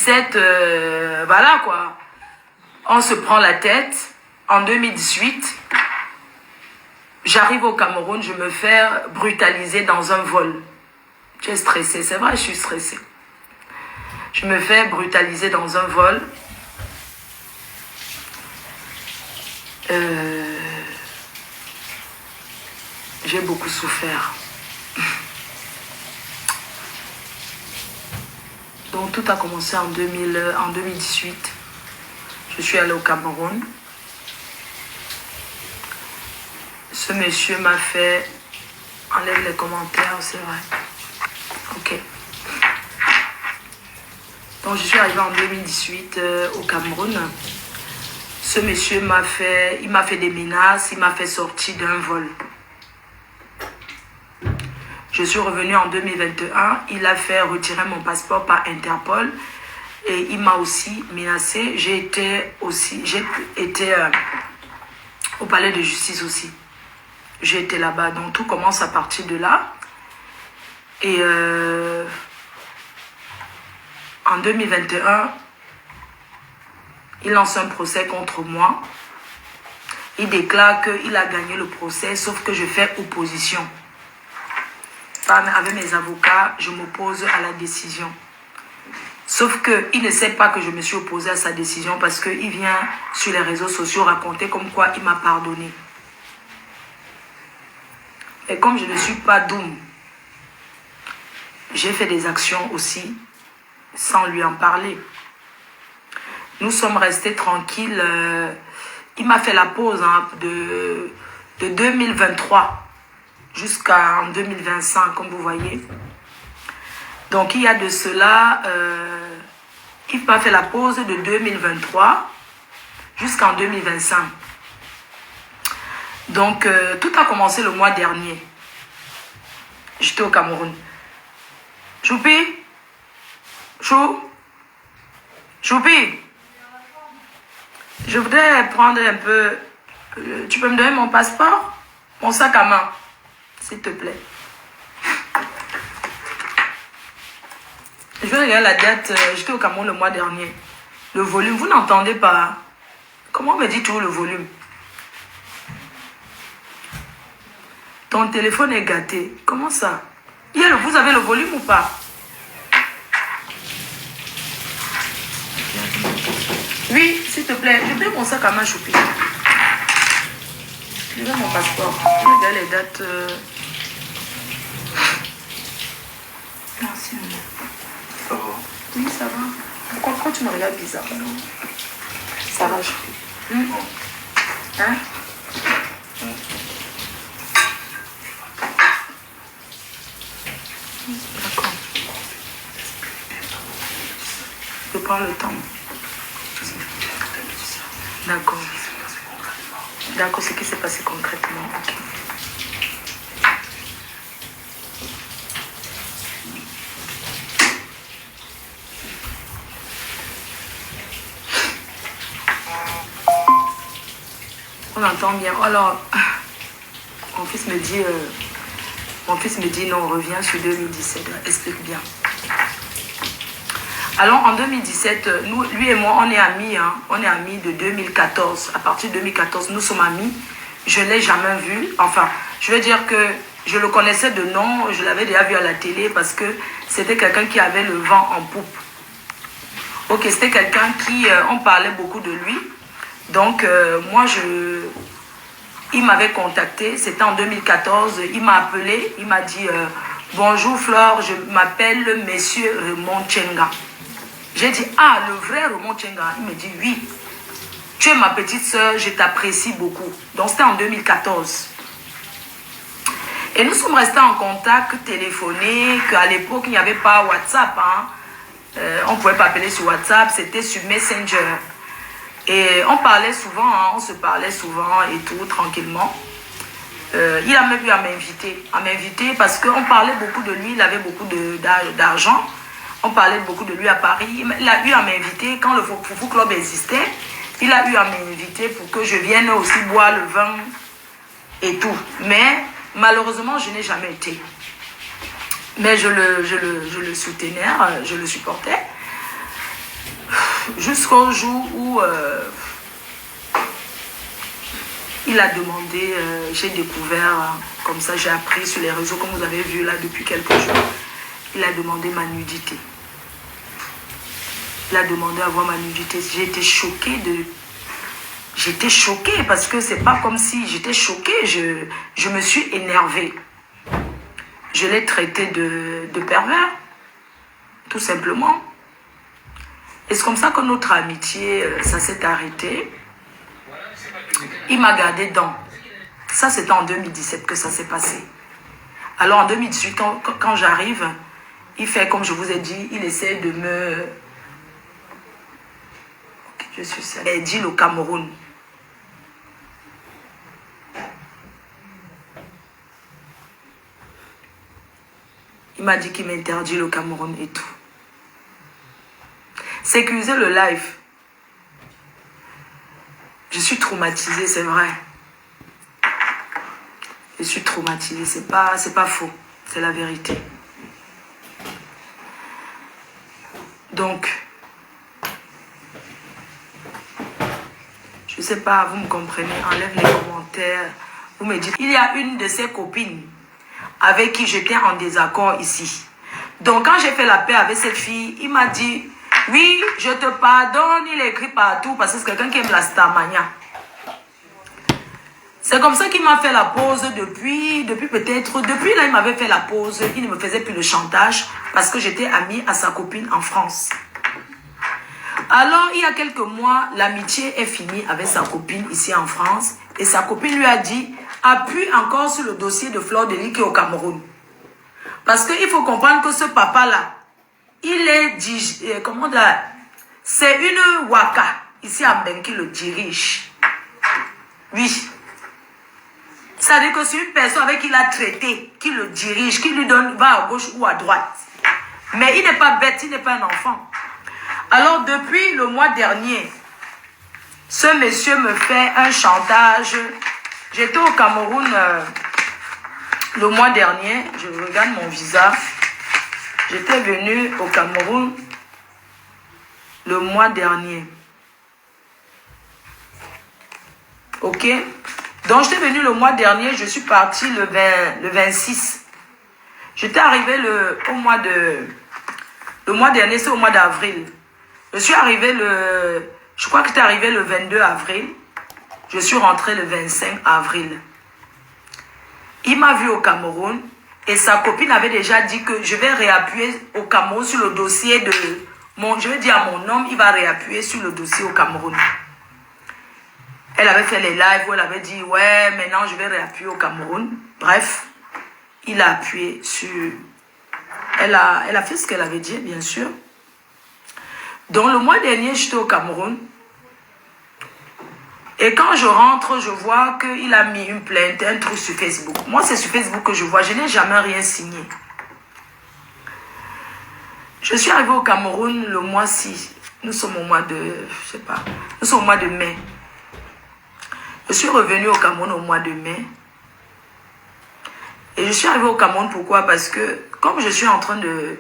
2017, voilà quoi. On se prend la tête. En 2018, j'arrive au Cameroun, je me fais brutaliser dans un vol. J'ai stressé, c'est vrai, je suis stressée. Je me fais brutaliser dans un vol. J'ai beaucoup souffert. Donc tout a commencé en 2018. Je suis allée au Cameroun. Ce monsieur m'a fait... Enlève les commentaires, c'est vrai. Ok. Donc je suis arrivée en 2018 au Cameroun. Ce monsieur m'a fait des menaces, il m'a fait sortir d'un vol. Je suis revenue en 2021, il a fait retirer mon passeport par Interpol et il m'a aussi menacée. J'ai été au palais de justice aussi. J'ai été là-bas, donc tout commence à partir de là. Et en 2021, il lance un procès contre moi. Il déclare qu'il a gagné le procès, sauf que je fais opposition. Avec mes avocats, je m'oppose à la décision. Sauf qu'il ne sait pas que je me suis opposée à sa décision parce qu'il vient sur les réseaux sociaux raconter comme quoi il m'a pardonné. Et comme je ne suis pas doum, j'ai fait des actions aussi sans lui en parler. Nous sommes restés tranquilles. Il m'a fait la pause de 2023 jusqu'en 2025, comme vous voyez. Donc, il y a de cela, il m'a fait la pause de 2023 jusqu'en 2025. Donc, tout a commencé le mois dernier. J'étais au Cameroun. Choupi? Choupi? Je voudrais prendre un peu... Tu peux me donner mon passeport? Mon sac à main, s'il te plaît. Je vais regarder la date. J'étais au Cameroun le mois dernier. Le volume, vous n'entendez pas? Comment on me dit toujours le volume? Ton téléphone est gâté. Comment ça? Vous avez le volume ou pas? Oui, s'il te plaît. Je veux mon sac à main, Choupi. Je veux mon passeport. Je vais regarder les dates. Merci, maman. Ça va? Oui, ça va. Pourquoi tu me regardes bizarre? Ça va, Choupi. Hein? D'accord. Je prends le temps. D'accord. D'accord, ce qui s'est passé concrètement. Ok. On entend bien. Alors, mon fils me dit non, reviens sur 2017. Explique bien. Alors, en 2017, lui et moi, on est amis. On est amis de 2014. À partir de 2014, nous sommes amis. Je ne l'ai jamais vu. Enfin, je veux dire que je le connaissais de nom. Je l'avais déjà vu à la télé parce que c'était quelqu'un qui avait le vent en poupe. Ok, c'était quelqu'un qui... on parlait beaucoup de lui. Donc, moi, il m'avait contacté. C'était en 2014. Il m'a appelé. Il m'a dit, bonjour Flore, je m'appelle Monsieur Raymond Tchenga. J'ai dit, ah, le vrai Raymond Tchenga. Il me dit, oui. Tu es ma petite soeur, je t'apprécie beaucoup. Donc, c'était en 2014. Et nous sommes restés en contact téléphonique. À l'époque, il n'y avait pas WhatsApp. On ne pouvait pas appeler sur WhatsApp. C'était sur Messenger. Et on parlait souvent. On se parlait souvent et tout, tranquillement. Il a même eu à m'inviter parce qu'on parlait beaucoup de lui. Il avait beaucoup d'argent. On parlait beaucoup de lui à Paris. Il a eu à m'inviter quand le Foufou Club existait. Il a eu à m'inviter pour que je vienne aussi boire le vin et tout. Mais malheureusement, je n'ai jamais été. Mais je le soutenais, je le supportais. Jusqu'au jour où il a demandé, j'ai découvert, comme ça j'ai appris sur les réseaux, comme vous avez vu là depuis quelques jours, il a demandé ma nudité. Il a demandé à voir ma nudité. J'ai été choquée de... J'étais choquée parce que c'est pas comme si j'étais choquée. Je me suis énervée. Je l'ai traité de pervers, tout simplement. Et c'est comme ça que notre amitié, ça s'est arrêté. Il m'a gardé dans. Ça, c'était en 2017 que ça s'est passé. Alors en 2018, quand j'arrive, il fait comme je vous ai dit, il essaie de me... Je suis seule. Il dit le Cameroun. Il m'a dit qu'il m'interdit le Cameroun et tout. Sécuriser le live. Je suis traumatisée, c'est vrai. Je suis traumatisée, c'est pas faux. C'est la vérité. Donc, je sais pas, vous me comprenez, enlève les commentaires. Vous me dites, il y a une de ses copines avec qui j'étais en désaccord ici. Donc, quand j'ai fait la paix avec cette fille, il m'a dit, oui, je te pardonne, il écrit partout parce que c'est quelqu'un qui aime la starmania. C'est comme ça qu'il m'a fait la pause depuis là, il m'avait fait la pause, il ne me faisait plus le chantage parce que j'étais amie à sa copine en France. Alors, il y a quelques mois, l'amitié est finie avec sa copine ici en France et sa copine lui a dit, appuie encore sur le dossier de Fleur de Lys qui est au Cameroun. Parce qu'il faut comprendre que ce papa-là, il est, comment dire, c'est une waka, ici à Ben qui le dirige. Oui. Ça veut dire que c'est une personne avec qui il a traité, qui le dirige, qui lui donne, va à gauche ou à droite. Mais il n'est pas bête, il n'est pas un enfant. Alors depuis le mois dernier, ce monsieur me fait un chantage. J'étais au Cameroun le mois dernier, je regarde mon visa. J'étais venu au Cameroun le mois dernier. Ok? Donc, j'étais venu le mois dernier, je suis parti le 26. J'étais arrivé au mois de... Le mois dernier, c'est au mois d'avril. Je suis arrivé je crois que j'étais arrivé le 22 avril. Je suis rentré le 25 avril. Il m'a vu au Cameroun et sa copine avait déjà dit que je vais réappuyer au Cameroun sur le dossier de... je vais dire à mon homme, il va réappuyer sur le dossier au Cameroun. Elle avait fait les lives où elle avait dit, ouais, maintenant je vais réappuyer au Cameroun. Bref, il a appuyé sur... Elle a fait ce qu'elle avait dit, bien sûr. Donc, le mois dernier, j'étais au Cameroun. Et quand je rentre, je vois qu'il a mis une plainte, un truc sur Facebook. Moi, c'est sur Facebook que je vois. Je n'ai jamais rien signé. Je suis arrivée au Cameroun le mois-ci. Nous sommes au mois de... Je sais pas. Nous sommes au mois de mai. Je suis revenue au Cameroun au mois de mai. Et je suis arrivée au Cameroun, pourquoi? Parce que comme je suis en train de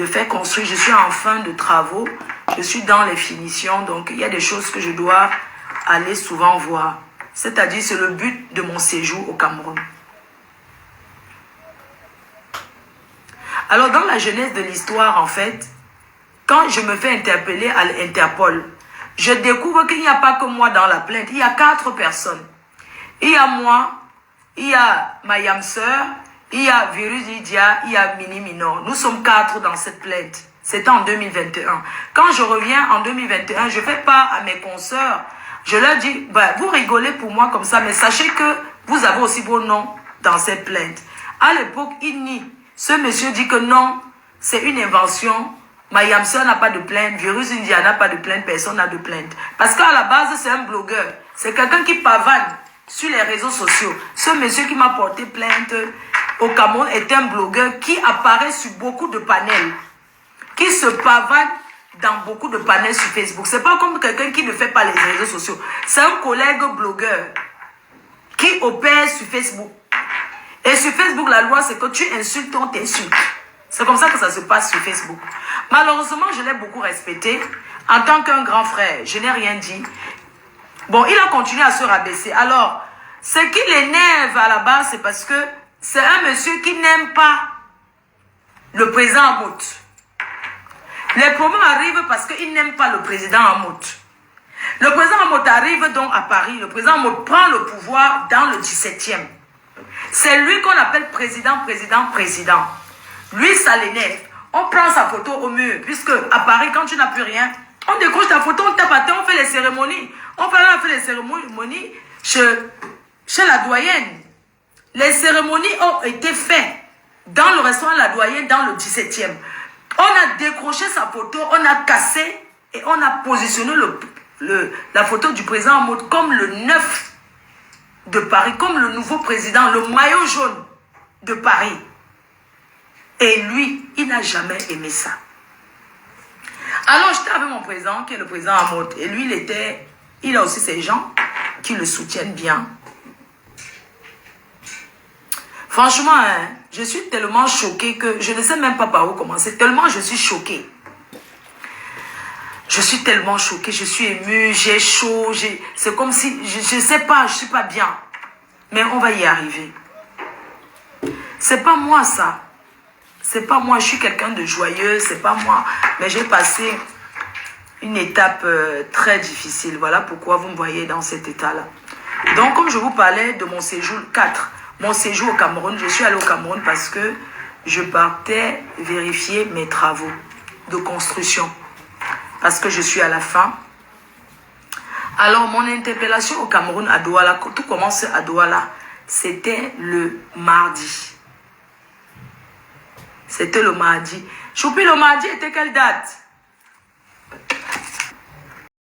faire construire, je suis en fin de travaux, je suis dans les finitions, donc il y a des choses que je dois aller souvent voir. C'est-à-dire, c'est le but de mon séjour au Cameroun. Alors, dans la genèse de l'histoire, en fait, quand je me fais interpeller à l'Interpol, je découvre qu'il n'y a pas que moi dans la plainte. Il y a 4 personnes. Il y a moi, il y a ma yam-sœur, il y a Virus Lydia, il y a Mini Minor. Nous sommes 4 dans cette plainte. C'était en 2021. Quand je reviens en 2021, je fais part à mes consoeurs. Je leur dis, bah, vous rigolez pour moi comme ça, mais sachez que vous avez aussi vos noms dans cette plainte. À l'époque, il nie. Ce monsieur dit que non, c'est une invention. Ma yam-sœur n'a pas de plainte, Virus India n'a pas de plainte, personne n'a de plainte. Parce qu'à la base, c'est un blogueur. C'est quelqu'un qui pavane sur les réseaux sociaux. Ce monsieur qui m'a porté plainte au Cameroun est un blogueur qui apparaît sur beaucoup de panels. Qui se pavane dans beaucoup de panels sur Facebook. C'est pas comme quelqu'un qui ne fait pas les réseaux sociaux. C'est un collègue blogueur qui opère sur Facebook. Et sur Facebook, la loi, c'est que tu insultes, on t'insulte. C'est comme ça que ça se passe sur Facebook. Malheureusement, je l'ai beaucoup respecté. En tant qu'un grand frère, je n'ai rien dit. Bon, il a continué à se rabaisser. Alors, ce qui l'énerve à la base, c'est parce que c'est un monsieur qui n'aime pas le président Hamout. Les problèmes arrivent parce qu'il n'aime pas le président Hamout. Le président Hamout arrive donc à Paris. Le président Hamout prend le pouvoir dans le 17e. C'est lui qu'on appelle président. Lui, ça l'énerve. On prend sa photo au mur. Puisque à Paris, quand tu n'as plus rien, on décroche ta photo, on tape à terre, on fait les cérémonies. On fait les cérémonies chez la doyenne. Les cérémonies ont été faites dans le restaurant La Doyenne, dans le 17e. On a décroché sa photo, on a cassé et on a positionné la photo du président en mode comme le 9 de Paris, comme le nouveau président, le maillot jaune de Paris. Et lui, il n'a jamais aimé ça. Alors, j'étais avec mon président, qui est le président Hamout. Et lui, il a aussi ses gens qui le soutiennent bien. Franchement, hein, je suis tellement choquée que je ne sais même pas par où commencer. Tellement je suis choquée. Je suis tellement choquée, je suis émue, j'ai chaud. C'est comme si, je ne sais pas, je ne suis pas bien. Mais on va y arriver. C'est pas moi ça. C'est pas moi, je suis quelqu'un de joyeux, c'est pas moi. Mais j'ai passé une étape très difficile. Voilà pourquoi vous me voyez dans cet état-là. Donc, comme je vous parlais de mon séjour 4, mon séjour au Cameroun, je suis allée au Cameroun parce que je partais vérifier mes travaux de construction. Parce que je suis à la fin. Alors, mon interpellation au Cameroun, à Douala, tout commence à Douala, c'était le mardi. C'était le mardi. Choupi, le mardi était quelle date?